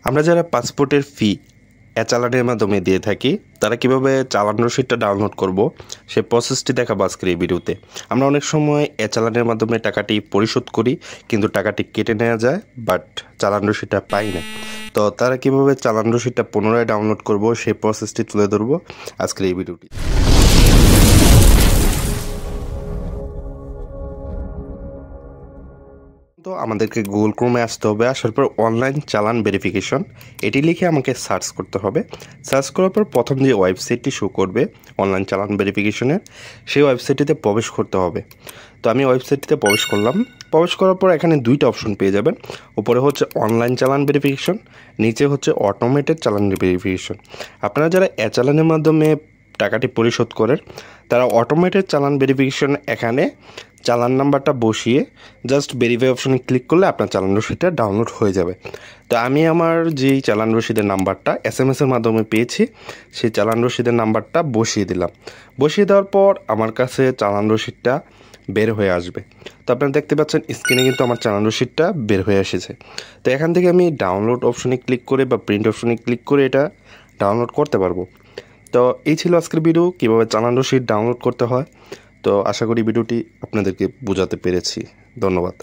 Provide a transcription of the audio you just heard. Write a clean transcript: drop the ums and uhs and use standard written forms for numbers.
আমরা যারা পাসপোর্টের ফি চালানের মাধ্যমে দিয়ে থাকি তারা কিভাবে চালান রসিদটা ডাউনলোড করব সেই প্রসেসটি দেখাবো আজকের এই ভিডিওতে। আমরা অনেক সময় চালানের মাধ্যমে টাকাটি পরিশোধ করি, কিন্তু টাকাটি কেটে নেওয়া যায়, বাট চালান রসিদটা পাই না। তো তারা কিভাবে চালান রসিদটা পুনরায় ডাউনলোড করব সেই প্রসেসটি তুলে ধরবো আজকের এই ভিডিওটি। তো আমাদেরকে গুগল ক্রোমে আসতে হবে, আসার পর অনলাইন চালান ভেরিফিকেশন এটি লিখে আমাকে সার্চ করতে হবে। সার্চ করার পর প্রথম যে ওয়েবসাইটটি শো করবে অনলাইন চালান ভেরিফিকেশনের, সেই ওয়েবসাইটটিতে প্রবেশ করতে হবে। তো আমি ওয়েবসাইটটিতে প্রবেশ করলাম। প্রবেশ করার পর এখানে দুইটা অপশন পেয়ে যাবেন। উপরে হচ্ছে অনলাইন চালান ভেরিফিকেশন, নিচে হচ্ছে অটোমেটেড চালান ভেরিফিকেশন। আপনারা যারা চালানের মাধ্যমে টাকাটি পরিশোধ করেন তারা অটোমেটেড চালান ভেরিফিকেশন এখানে চালান নাম্বারটা বসিয়ে জাস্ট ভেরিফাই অপশনে ক্লিক করলে আপনার চালান রসিদটা ডাউনলোড হয়ে যাবে। তো আমি আমার যেই চালান রসিদের নাম্বারটা এসএমএসের মাধ্যমে পেয়েছি সেই চালান রসিদের নাম্বারটা বসিয়ে দিলাম। বসিয়ে দেওয়ার পর আমার কাছে চালান রসিদটা বের হয়ে আসবে। তো আপনারা দেখতে পাচ্ছেন স্ক্রিনে কিন্তু আমার চালান রসিদটা বের হয়ে এসেছে। তো এখান থেকে আমি ডাউনলোড অপশনে ক্লিক করে বা প্রিন্ট অপশনে ক্লিক করে এটা ডাউনলোড করতে পারবো। তো এই ছিল আজকের ভিডিও, কীভাবে চালান রসিদ ডাউনলোড করতে হয়। তো আশা করি ভিডিওটি আপনাদেরকে বোঝাতে পেরেছি। ধন্যবাদ।